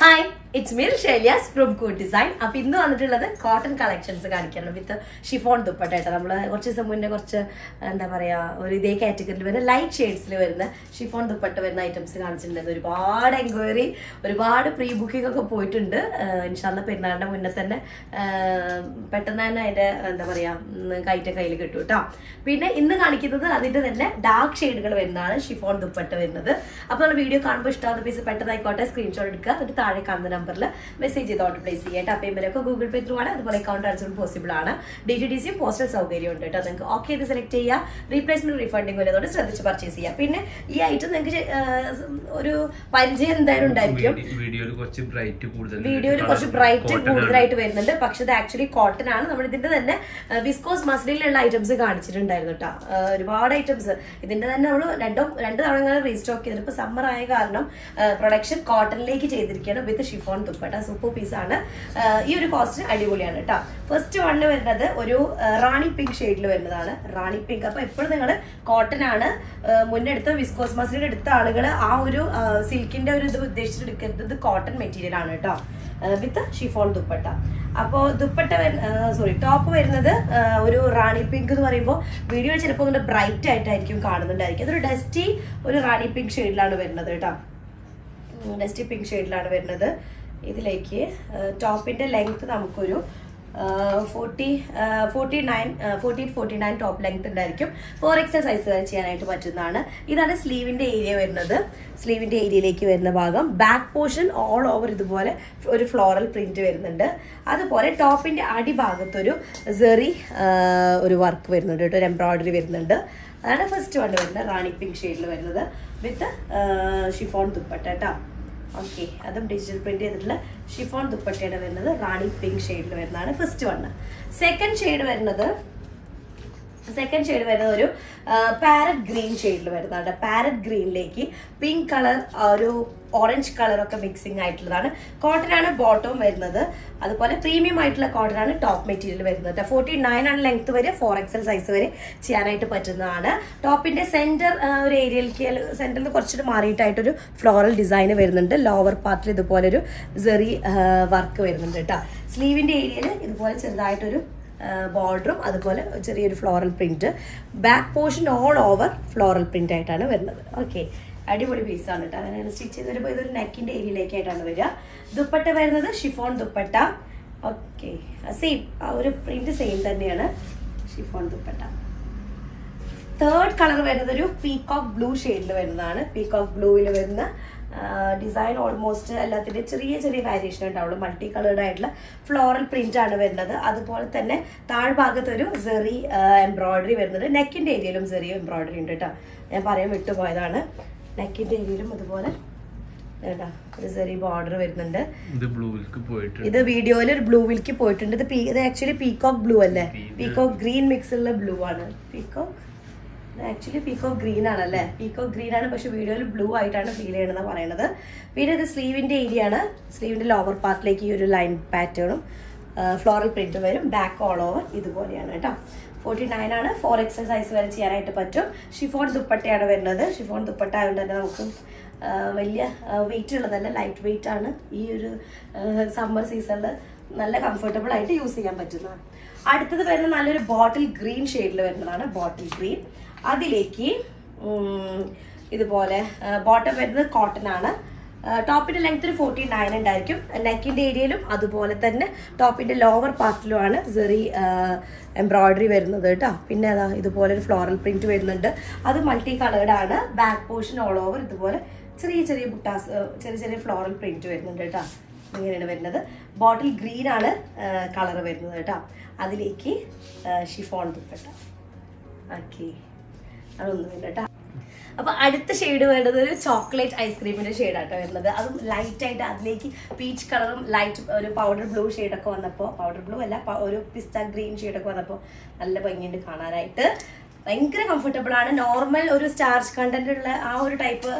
Hi, it's me ഷെലിയാസ് from കൂട്ട് design. അപ്പൊ ഇന്ന് വന്നിട്ടുള്ളത് കോട്ടൺ കളക്ഷൻസ് കാണിക്കണം വിത്ത് ഷിഫോൺ ദുപ്പട്ട. നമ്മള് കുറച്ച് ദിവസം മുന്നേ കുറച്ച് എന്താ പറയാ ഒരു ഇതേ കാറ്റഗറിയിൽ വരുന്ന ലൈറ്റ് ഷെയ്ഡ്സിൽ വരുന്ന ഷിഫോൺ ദുപ്പട്ട വരുന്ന ഐറ്റംസ് കാണിച്ചിട്ടുണ്ടായിരുന്നു. ഒരുപാട് എൻക്വയറി, ഒരുപാട് പ്രീ ബുക്കിംഗ് ഒക്കെ പോയിട്ടുണ്ട്. ഇൻഷാല്ല പെരുന്നാളിന്റെ മുന്നേ തന്നെ പെട്ടെന്ന് തന്നെ അതിന്റെ എന്താ പറയാ കയ്യിൽ കിട്ടും കേട്ടോ. പിന്നെ ഇന്ന് കാണിക്കുന്നത് അതിന്റെ തന്നെ ഡാർക്ക് ഷെയ്ഡുകൾ വരുന്നതാണ് ഷിഫോൺ ദുപ്പട്ട വരുന്നത്. അപ്പൊ നമ്മൾ വീഡിയോ കാണുമ്പോൾ ഇഷ്ടമാകുന്ന പീസ് പെട്ടെന്നായിക്കോട്ടെ സ്ക്രീൻഷോട്ട് എടുക്കുക, എന്നിട്ട് താഴെ കാണുന്ന നമ്പറിൽ മെസ്സേജ് ചെയ്ത് ഓർഡർ പ്ലേസ് ചെയ്യാം. പേയ്മെന്റ് ഗൂഗിൾ പേ ത്രൂ ആണ്, അതുപോലെ അക്കൗണ്ട് ട്രാൻസ്ഫർ പോസിബിൾ ആണ്. DTDC പോസ്റ്റൽ സൗകര്യം ഉണ്ട് കേട്ടോ. നിങ്ങൾക്ക് ഓക്കെ ചെയ്ത് സെലക്ട് ചെയ്യാം. റീപ്ലേസ്മെന്റ് റീഫണ്ടിങ് വരെ അതുകൊണ്ട് ശ്രദ്ധിച്ച് പർച്ചേസ് ചെയ്യാം. പിന്നെ ഈ ഐറ്റം നിങ്ങൾക്ക് ഒരു പരിചയം എന്തായാലും ഉണ്ടായിരിക്കും. വീഡിയോയിൽ കുറച്ച് ബ്രൈറ്റ് കൂടുതലായിട്ട് വരുന്നുണ്ട്, പക്ഷെ ഇത് ആക്ച്വലി കോട്ടൺ ആണ്. നമ്മൾ ഇതിന്റെ തന്നെ വിസ്കോസ് മസ്ലിനുള്ള ഐറ്റംസ് കാണിച്ചിട്ടുണ്ടായിരുന്നു കേട്ടോ. ഒരുപാട് ഐറ്റംസ് ഇതിന്റെ തന്നെ നമ്മൾ രണ്ട് തവണ റീസ്റ്റോക്ക് ചെയ്തിട്ട് ഇപ്പൊ സമ്മർ ആയ കാരണം പ്രൊഡക്ഷൻ കോട്ടണിലേക്ക് ചെയ്തിരിക്കുകയാണ് വിത്ത് ഷിഫോൺ ദുപ്പട്ട. സൂപ്പർ പീസ് ആണ്. ഈ ഒരു കോസ്റ്റ് അടിപൊളിയാണ് കേട്ടോ. ഫസ്റ്റ് വണ്ണ് വരുന്നത് ഒരു റാണി പിങ്ക് ഷെയ്ഡിൽ വരുന്നതാണ്. റാണി പിങ്ക്. അപ്പൊ എപ്പോഴും നിങ്ങൾ കോട്ടൺ ആണ് മുന്നെടുത്ത വിസ്കോസ് മസ്ലിൻ എടുത്ത ആളുകൾ ആ ഒരു സിൽക്കിന്റെ ഒരു ഇത് ഉദ്ദേശിച്ചിട്ട് എടുക്കരുത്. ഇത് കോട്ടൺ മെറ്റീരിയൽ ആണ് കേട്ടോ വിത്ത് ഷിഫോൺ ദുപ്പട്ട. അപ്പോൾ ദുപ്പട്ട ടോപ്പ് വരുന്നത് ഒരു റാണി പിങ്ക് എന്ന് പറയുമ്പോൾ വീഡിയോയിൽ ചിലപ്പോൾ ഒന്ന് ബ്രൈറ്റ് ആയിട്ടായിരിക്കും കാണുന്നുണ്ടായിരിക്കും. അതൊരു ഡസ്റ്റി ഒരു റാണി പിങ്ക് ഷെയ്ഡിലാണ് വരുന്നത് കേട്ടോ. ഡസ്റ്റി പിങ്ക് ഷെയ്ഡിലാണ് വരുന്നത്. ഇതിലേക്ക് ടോപ്പിന്റെ ലെങ്ത് നമുക്കൊരു 49 ടോപ്പ് ലെങ്ത് ഉണ്ടായിരിക്കും. 4XL സൈസ് വരെ ചെയ്യാനായിട്ട് പറ്റുന്നതാണ്. ഇതാണ് സ്ലീവിന്റെ ഏരിയ വരുന്നത്. സ്ലീവിന്റെ ഏരിയയിലേക്ക് വരുന്ന ഭാഗം ബാക്ക് പോർഷൻ ഓൾ ഓവർ ഇതുപോലെ ഒരു ഫ്ലോറൽ പ്രിന്റ് വരുന്നുണ്ട്. അതുപോലെ ടോപ്പിന്റെ അടിഭാഗത്തൊരു സെറി ഒരു വർക്ക് വരുന്നുണ്ട് കേട്ടോ, ഒരു എംബ്രോയിഡറി വരുന്നുണ്ട്. അതാണ് ഫസ്റ്റ് വൺ വരുന്നത്, റാണി പിങ്ക് ഷെയ്ഡിൽ വരുന്നത് വിത്ത് ഷിഫോൺ ദുപ്പട്ട കേട്ടോ. ഓക്കെ, അതും ഡിജിറ്റൽ പ്രിന്റ് ചെയ്തിട്ടുള്ള ഷിഫോൺ ദുപ്പട്ടയാണ് വരുന്നത്. റാണി പിങ്ക് ഷെയ്ഡിൽ വരുന്നതാണ് ഫസ്റ്റ് വൺ. സെക്കൻഡ് ഷെയ്ഡ് വരുന്നത് ഒരു പാരറ്റ് ഗ്രീൻ ഷെയ്ഡിൽ വരുന്നതാണ്. പാരറ്റ് ഗ്രീനിലേക്ക് പിങ്ക് കളർ, ഒരു ഓറഞ്ച് കളറൊക്കെ മിക്സിംഗ് ആയിട്ടുള്ളതാണ്. കോട്ടൺ ആണ് ബോട്ടം വരുന്നത്. അതുപോലെ പ്രീമിയം ആയിട്ടുള്ള കോട്ടൺ ആണ് ടോപ്പ് മെറ്റീരിയൽ വരുന്നത്. 49 ആണ് ലെങ്ത് വരെ, 4XL സൈസ് വരെ ചെയ്യാനായിട്ട് പറ്റുന്നതാണ്. ടോപ്പിന്റെ സെന്റർ ഒരു ഏരിയയിലേക്ക് സെന്ററിൽ കുറച്ചിട്ട് മാറിയിട്ടായിട്ടൊരു ഫ്ലോറൽ ഡിസൈൻ വരുന്നുണ്ട്. ലോവർ പാർട്ടിൽ ഇതുപോലെ ഒരു സെറി വർക്ക് വരുന്നുണ്ട് കേട്ടോ. സ്ലീവിന്റെ ഏരിയയിൽ ഇതുപോലെ ചെറുതായിട്ടൊരു ബോർഡറും അതുപോലെ ചെറിയൊരു floral print. Back portion all over floral print ആയിട്ടാണ് വരുന്നത്. ഓക്കെ, അടിപൊളി പീസാണ് കേട്ടോ. അങ്ങനെ സ്റ്റിച്ച് ചെയ്ത് വരുമ്പോൾ ഇതൊരു നെക്കിന്റെ ഏരിയയിലേക്കായിട്ടാണ് വരിക. ദുപ്പട്ട വരുന്നത് ഷിഫോൺ ദുപ്പട്ട. ഓക്കെ, സെയിം ആ ഒരു പ്രിന്റ് സെയിം തന്നെയാണ് ഷിഫോൺ ദുപ്പട്ട. തേർഡ് കളർ വരുന്നത് ഒരു പീകോക്ക് ബ്ലൂ ഷെയ്ഡിൽ വരുന്നതാണ്. പീകോക്ക് ബ്ലൂവിൽ വരുന്ന ഡിസൈൻ ഓൾമോസ്റ്റ് എല്ലാത്തിൻ്റെ ചെറിയ ചെറിയ വേരിയേഷൻ ഉണ്ടാവുള്ളൂ. മൾട്ടി കളേർഡ് ആയിട്ടുള്ള ഫ്ലോറൽ പ്രിന്റ് ആണ് വരുന്നത്. അതുപോലെ തന്നെ താഴ്ഭാഗത്തൊരു സെറി എംബ്രോയിഡറി വരുന്നുണ്ട്. നെക്കിന്റെ ഏരിയയിലും സെറി എംബ്രോയിഡറി ഉണ്ട് കേട്ടോ. ഞാൻ പറയാൻ വിട്ടുപോയതാണ്. നെക്കിന്റെ ഏരിയയിലും അതുപോലെ ഒരു സെറി ബോർഡർ വരുന്നുണ്ട്. ഇത് വീഡിയോയിൽ ഒരു ബ്ലൂവിലേക്ക് പോയിട്ടുണ്ട്. ഇത് ആക്ച്വലി പീകോക്ക് ബ്ലൂ അല്ലേ, പീകോക്ക് ഗ്രീൻ മിക്സ് ഉള്ള ബ്ലൂ ആണ്. പീകോക്ക് ഗ്രീൻ ആണല്ലേ, പീകോക്ക് ഗ്രീൻ ആണ്, പക്ഷെ വീഡിയോയിൽ ബ്ലൂ ആയിട്ടാണ് ഫീൽ ചെയ്യണമെന്ന് പറയുന്നത്. പിന്നെ ഇത് സ്ലീവിന്റെ ഏരിയ ആണ്. സ്ലീവിന്റെ ലോവർ പാർട്ടിലേക്ക് ഈ ഒരു ലൈൻ പാറ്റേണും ഫ്ലോറൽ പ്രിന്റും വരും. ബാക്ക് ഓൾ ഓവർ ഇതുപോലെയാണ് കേട്ടോ. 49 ആണ്, 4XL സൈസ് വരെ ചെയ്യാനായിട്ട് പറ്റും. ഷിഫോൺ ദുപ്പട്ടയാണ് വരുന്നത്. ഷിഫോൺ ദുപ്പട്ട ആയതുകൊണ്ട് തന്നെ നമുക്ക് വലിയ വെയിറ്റ് ഉള്ളതല്ല, ലൈറ്റ് വെയിറ്റ് ആണ്. ഈ ഒരു സമ്മർ സീസണിൽ നല്ല കംഫർട്ടബിൾ ആയിട്ട് യൂസ് ചെയ്യാൻ പറ്റുന്നതാണ്. അടുത്തത് വരുന്നത് നല്ലൊരു ബോട്ടിൽ ഗ്രീൻ ഷെയ്ഡിൽ വരുന്നതാണ്. Bottle green. അതിലേക്ക് ഇതുപോലെ ബോട്ടം വരുന്നത് കോട്ടൺ ആണ്. ടോപ്പിന്റെ ലെങ്ത് ഒരു 49 ഉണ്ടായിരിക്കും. നെക്കിന്റെ ഏരിയയിലും അതുപോലെ തന്നെ ടോപ്പിന്റെ ലോവർ പാർട്ടിലുമാണ് സെറി എംബ്രോയിഡറി വരുന്നത് കേട്ടോ. പിന്നെ അതാ ഇതുപോലെ ഒരു ഫ്ലോറൽ പ്രിന്റ് വരുന്നുണ്ട്. അത് മൾട്ടി കളേർഡ് ആണ്. ബാക്ക് പോർഷൻ ഓൾ ഓവർ ഇതുപോലെ ചെറിയ ചെറിയ ബുട്ടാസ്, ചെറിയ ചെറിയ ഫ്ലോറൽ പ്രിന്റ് വരുന്നുണ്ട് കേട്ടോ. ഇങ്ങനെയാണ് വരുന്നത്. ബോട്ടിൽ ഗ്രീൻ ആണ് കളർ വരുന്നത് കേട്ടോ. അതിലേക്ക് ഷിഫോൺ ദുപ്പട്ട. ഓക്കെ, അതൊന്നുമില്ല കേട്ടോ. അപ്പൊ അടുത്ത ഷെയ്ഡ് വേണ്ടത് ഒരു ചോക്ലേറ്റ് ഐസ്ക്രീമിന്റെ ഷെയ്ഡാട്ടോ വരുന്നത്. അതും ലൈറ്റ് ആയിട്ട് അതിലേക്ക് പീച്ച് കളറും ലൈറ്റ് ഒരു പൗഡർ ബ്ലൂ ഷെയ്ഡൊക്കെ വന്നപ്പോൾ, പൗഡർ ബ്ലൂ അല്ല, ഒരു പിസ്ത ഗ്രീൻ ഷെയ്ഡൊക്കെ വന്നപ്പോൾ നല്ല ഭംഗിയുണ്ട് കാണാനായിട്ട്. ഭയങ്കര കംഫർട്ടബിൾ ആണ്. നോർമൽ ഒരു സ്റ്റാർച്ച് കണ്ടന്റ് ഉള്ള ആ ഒരു ടൈപ്പ്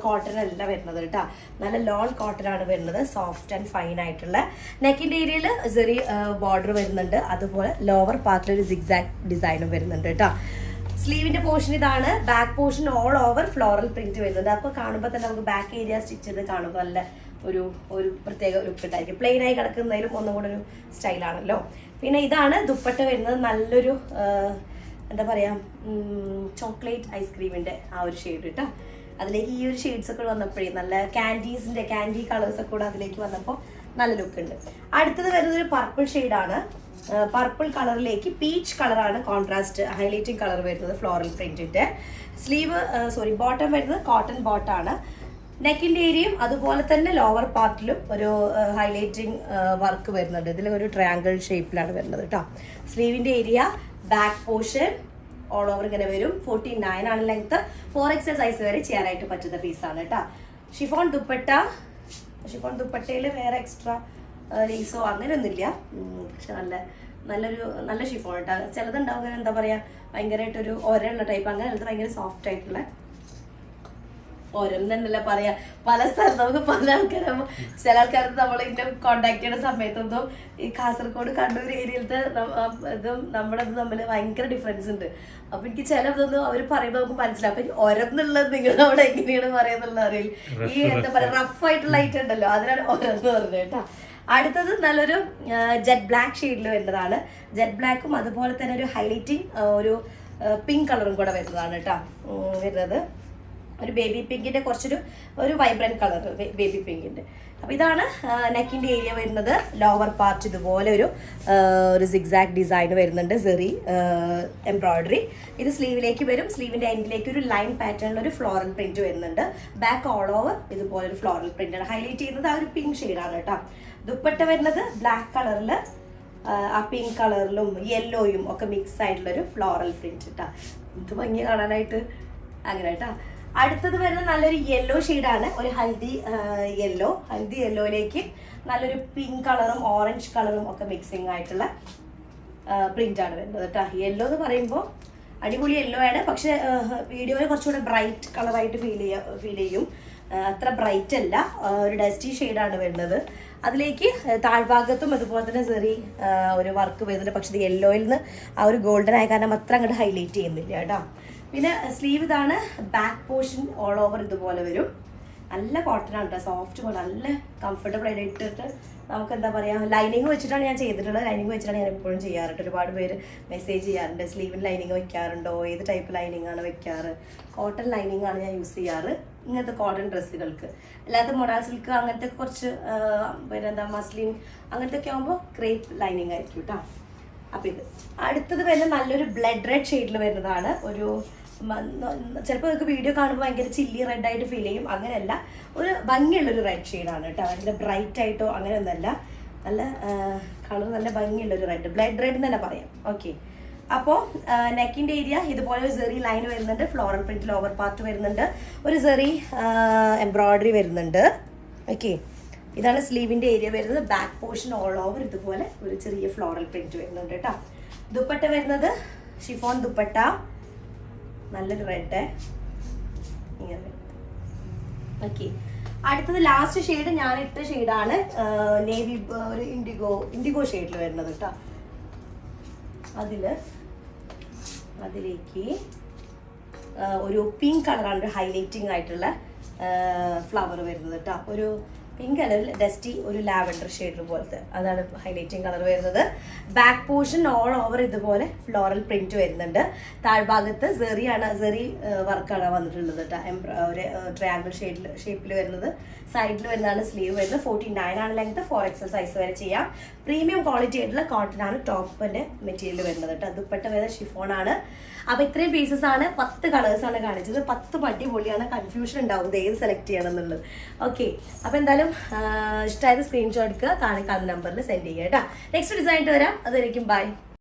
കോട്ടൺ അല്ല വരുന്നത് കേട്ടോ. നല്ല ലോൺ കോട്ടൺ ആണ് വരുന്നത്. സോഫ്റ്റ് ആൻഡ് ഫൈൻ ആയിട്ടുള്ള. നെക്കിന്റെ ഏരിയയിൽ സെറി ബോർഡർ വരുന്നുണ്ട്. അതുപോലെ ലോവർ പാർട്ടിൽ ഒരു സിഗ്സാഗ് ഡിസൈനും വരുന്നുണ്ട് കേട്ടോ. സ്ലീവിന്റെ പോർഷൻ ഇതാണ്. Back portion all over floral print വരുന്നത്. അപ്പോൾ കാണുമ്പോൾ തന്നെ നമുക്ക് ബാക്ക് ഏരിയ സ്റ്റിച്ച് ചെയ്ത് കാണുമ്പോൾ നല്ല ഒരു ഒരു പ്രത്യേക ലുക്ക് ഉണ്ടായിരിക്കും. പ്ലെയിനായി കിടക്കുന്നതിലും ഒന്നും കൂടെ ഒരു സ്റ്റൈലാണല്ലോ. പിന്നെ ഇതാണ് ദുപ്പട്ട വരുന്നത്. നല്ലൊരു എന്താ പറയുക, ചോക്ലേറ്റ് ഐസ്ക്രീമിൻ്റെ ആ ഒരു ഷെയ്ഡ് കേട്ടോ. അതിലേക്ക് ഈ ഒരു ഷെയ്ഡ്സ് ഒക്കെ വന്നപ്പോഴേ നല്ല ക്യാൻഡി കളേഴ്സൊക്കെ കൂടെ അതിലേക്ക് വന്നപ്പോൾ നല്ല ലുക്ക് ഉണ്ട്. അടുത്തത് വരുന്നത് ഒരു പർപ്പിൾ ഷെയ്ഡാണ്. പർപ്പിൾ കളറിലേക്ക് പീച്ച് കളറാണ് കോൺട്രാസ്റ്റ് ഹൈലൈറ്റിംഗ് കളർ വരുന്നത്. ഫ്ലോറൽ പ്രിന്റിന്റെ ബോട്ടം വരുന്നത് കോട്ടൺ ബോട്ടാണ്. നെക്കിന്റെ ഏരിയയും അതുപോലെ തന്നെ ലോവർ പാർട്ടിലും ഒരു ഹൈലൈറ്റിംഗ് വർക്ക് വരുന്നുണ്ട്. ഇതിൽ ഒരു ട്രയാങ്കിൾ ഷേപ്പിലാണ് വരുന്നത് കേട്ടോ. സ്ലീവിന്റെ area, back portion all over ഇങ്ങനെ വരും. 49 ആണ് ലെങ്ത്. 4XL സൈസ് വരെ ചെയ്യാനായിട്ട് പറ്റുന്ന പീസാണ് കേട്ടോ. ഷിഫോൺ ദുപ്പട്ടയിൽ വേറെ എക്സ്ട്രാ ലേസോ അങ്ങനെയൊന്നുമില്ല. പക്ഷെ നല്ല ഷിഫോൺ കേട്ടോ. ചിലതുണ്ടാവും എന്താ പറയുക, ഭയങ്കരമായിട്ടൊരു ഒരയുള്ള ടൈപ്പ്, അങ്ങനെ ഭയങ്കര സോഫ്റ്റ് ആയിട്ടുള്ള ഓരോന്നും തന്നെയല്ല പറയാ. പല സ്ഥലത്ത് നമുക്ക് പല ആൾക്കാരും ചില ആൾക്കാർക്ക് നമ്മൾ ഇങ്ങനെ കോണ്ടാക്ട് ചെയ്യുന്ന സമയത്തൊന്നും ഈ കാസർഗോഡ് കണ്ണൂർ ഏരിയയിലത്തെ ഇതും നമ്മുടെ ഇത് തമ്മിൽ ഭയങ്കര ഡിഫറൻസ് ഉണ്ട്. അപ്പൊ എനിക്ക് ചിലതൊന്നും അവർ പറയുമ്പോൾ നമുക്ക് മനസ്സിലാവും. അപ്പൊ ഒരെന്നുള്ളത് നിങ്ങൾ അവിടെ എങ്ങനെയാണ് പറയുന്നുള്ള അറിയില്ല. ഈ എന്താ പറയാ റഫ് ആയിട്ടുള്ള ഐറ്റം ഉണ്ടല്ലോ, അതിനാണ് ഒരെന്ന് പറഞ്ഞത് കേട്ടോ. അടുത്തത് നല്ലൊരു ജെറ്റ് ബ്ലാക്ക് ഷെയ്ഡിൽ വരുന്നതാണ്. ജെറ്റ് ബ്ലാക്കും അതുപോലെ തന്നെ ഒരു ഹൈലൈറ്റിംഗ് ഒരു പിങ്ക് കളറും കൂടെ വരുന്നതാണ് കേട്ടോ. വരുന്നത് ഒരു ബേബി പിങ്കിന്റെ കുറച്ചൊരു വൈബ്രന്റ് കളർ ബേബി പിങ്കിന്റെ. അപ്പൊ ഇതാണ് നെക്കിന്റെ ഏരിയ വരുന്നത്. ലോവർ പാർട്ട് ഇതുപോലെ ഒരു സിഗ്സാഗ് ഡിസൈൻ വരുന്നുണ്ട്, സെറി എംബ്രോയിഡറി. ഇത് സ്ലീവിലേക്ക് വരും. സ്ലീവിന്റെ എൻഡിലേക്ക് ഒരു ലൈൻ പാറ്റേണിൽ ഒരു ഫ്ലോറൽ പ്രിന്റ് വരുന്നുണ്ട്. ബാക്ക് ഓൾ ഓവർ ഇതുപോലെ ഒരു ഫ്ലോറൽ പ്രിന്റ് ആണ്. ഹൈലൈറ്റ് ചെയ്യുന്നത് ആ ഒരു പിങ്ക് ഷെയ്ഡാണ് കേട്ടോ. ദുപ്പട്ട വരുന്നത് ബ്ലാക്ക് കളറിൽ ആ പിങ്ക് കളറിലും യെല്ലോയും ഒക്കെ മിക്സ് ആയിട്ടുള്ളൊരു ഫ്ലോറൽ പ്രിന്റ് കേട്ടോ. ഇത് ഭംഗി കാണാനായിട്ട് അങ്ങനെ കേട്ടോ. അടുത്തത് വരുന്നത് നല്ലൊരു യെല്ലോ ഷെയ്ഡാണ്. ഒരു ഹൽദി യെല്ലോയിലേക്ക് നല്ലൊരു പിങ്ക് കളറും ഓറഞ്ച് കളറും ഒക്കെ മിക്സിങ് ആയിട്ടുള്ള പ്രിന്റാണ് വരുന്നത് കേട്ടോ. യെല്ലോ എന്ന് പറയുമ്പോൾ അടിപൊളി യെല്ലോ ആണ്. പക്ഷെ വീഡിയോയിൽ കുറച്ചുകൂടെ ബ്രൈറ്റ് കളറായിട്ട് ഫീൽ ചെയ്യും. അത്ര ബ്രൈറ്റ് അല്ല, ഒരു ഡസ്റ്റി ഷെയ്ഡാണ് വരുന്നത്. അതിലേക്ക് താഴ്ഭാഗത്തും അതുപോലെ തന്നെ ചെറിയ ഒരു വർക്ക് വരുന്നുണ്ട്. പക്ഷെ ഇത് യെല്ലോയിൽ നിന്ന് ആ ഒരു ഗോൾഡൻ ആയ കാരണം അത്ര അങ്ങോട്ട് ഹൈലൈറ്റ് ചെയ്യുന്നില്ല കേട്ടോ. പിന്നെ സ്ലീവ് ഇതാണ്. ബാക്ക് പോർഷൻ ഓൾ ഓവർ ഇതുപോലെ വരും. നല്ല കോട്ടൺ ആണ് കേട്ടോ, സോഫ്റ്റ് പോലെ നല്ല കംഫർട്ടബിൾ ആയിട്ട് ഇട്ടിട്ട് നമുക്ക് എന്താ പറയുക, ലൈനിങ് വെച്ചിട്ടാണ് ഞാൻ ചെയ്തിട്ടുള്ളത്. ലൈനിങ് വെച്ചിട്ടാണ് ഞാൻ എപ്പോഴും ചെയ്യാറുണ്ട്. ഒരുപാട് പേര് മെസ്സേജ് ചെയ്യാറുണ്ട്, സ്ലീവിന് ലൈനിങ് വെക്കാറുണ്ടോ, ഏത് ടൈപ്പ് ലൈനിങ് ആണ് വെക്കാറ്. കോട്ടൺ ലൈനിങ് ആണ് ഞാൻ യൂസ് ചെയ്യാറ് ഇങ്ങനത്തെ കോട്ടൺ ഡ്രസ്സുകൾക്ക്. അല്ലാത്ത മൊഡാൾ സിൽക്ക് അങ്ങനത്തെ കുറച്ച് പിന്നെ എന്താ മസ്ലിൻ അങ്ങനത്തെ ഒക്കെ ആകുമ്പോൾ ക്രേപ്പ് ലൈനിങ് ആയിരിക്കും കേട്ടോ. അപ്പം ഇത് അടുത്തത് വരുന്നത് നല്ലൊരു ബ്ലഡ് റെഡ് ഷെയ്ഡിൽ വരുന്നതാണ്. ഒരു ചിലപ്പോൾ നിങ്ങൾക്ക് വീഡിയോ കാണുമ്പോൾ ഭയങ്കര ചില്ലി റെഡ് ആയിട്ട് ഫീൽ ചെയ്യും. അങ്ങനെയല്ല, ഒരു ഭംഗിയുള്ളൊരു റെഡ് ഷെയ്ഡാണ് കേട്ടോ. ഭയങ്കര ബ്രൈറ്റ് ആയിട്ടോ അങ്ങനെയൊന്നുമല്ല, നല്ല കളർ നല്ല ഭംഗിയുള്ളൊരു റെഡ്, ബ്ലഡ് റെഡ് എന്ന് തന്നെ പറയാം. ഓക്കെ, അപ്പോൾ നെക്കിൻ്റെ ഏരിയ ഇതുപോലെ ഒരു സെറി ലൈൻ വരുന്നുണ്ട്. ഫ്ലോറൽ പ്രിന്റിൽ ഓവർ പാർട്ട് വരുന്നുണ്ട്. ഒരു സെറി എംബ്രോയിഡറി വരുന്നുണ്ട്. ഓക്കെ, ഇതാണ് സ്ലീവിൻ്റെ ഏരിയ വരുന്നത്. ബാക്ക് പോർഷൻ ഓൾ ഓവർ ഇതുപോലെ ഒരു ചെറിയ ഫ്ലോറൽ പ്രിന്റ് വരുന്നുണ്ട് കേട്ടോ. ദുപ്പട്ട വരുന്നത് ഷിഫോൺ ദുപ്പട്ട, നല്ലൊരു റെഡ് ഇങ്ങനെ. ഓക്കെ, അടുത്തത് ലാസ്റ്റ് ഷെയ്ഡ് ഞാൻ ഇട്ട ഷെയ്ഡാണ് നേവി, ഒരു ഇൻഡിഗോ ഷെയ്ഡിൽ വരുന്നത് കേട്ടോ. അതിലേക്ക് ഒരു പിങ്ക് കളറാണ്, ഒരു ഹൈലൈറ്റിംഗ് ആയിട്ടുള്ള ഫ്ലവർ വരുന്നത് കേട്ടോ. ഒരു പിങ്ക് കളറിൽ ഡസ്റ്റി ഒരു ലാവൻഡർ ഷെയ്ഡ് പോലത്തെ, അതാണ് ഹൈലൈറ്റിംഗ് കളർ വരുന്നത്. ബാക്ക് പോർഷൻ ഓൾ ഓവർ ഇതുപോലെ ഫ്ലോറൽ പ്രിന്റ് വരുന്നുണ്ട്. താഴ്ഭാഗത്ത് സെറി വർക്കാണ് വന്നിട്ടുള്ളത് കേട്ടോ. ഒരു ട്രയാങ്കിൾ ഷേപ്പിൽ വരുന്നത്. സൈഡിൽ വരുന്നതാണ് സ്ലീവ് വരുന്നത്. 49 ആണ് ലെങ്ത്. 4XL സൈസ് വരെ ചെയ്യാം. പ്രീമിയം ക്വാളിറ്റി ആയിട്ടുള്ള കോട്ടൺ ആണ് ടോപ്പിന്റെ മെറ്റീരിയൽ വരുന്നത് കേട്ടോ. ദുപ്പട്ട വരുന്നത് ഷിഫോൺ ആണ്. അപ്പൊ ഇത്രയും പീസസ് ആണ്, 10 കളേഴ്സ് ആണ് കാണിച്ചത്. 10 അടിപൊളിയാണ്. കൺഫ്യൂഷൻ ഉണ്ടാവും ഏത് സെലക്ട് ചെയ്യണം എന്നുള്ളത്. ഓക്കെ, അപ്പൊ എന്തായാലും ഇഷ്ടമായത് സ്ക്രീൻഷോട്ട് എടുക്കുക, കാണിക്കാവുന്ന നമ്പറിൽ സെൻഡ് ചെയ്യുക കേട്ടോ. നെക്സ്റ്റ് ഡിസൈൻ വരാം. അതായിരിക്കും ബൈ.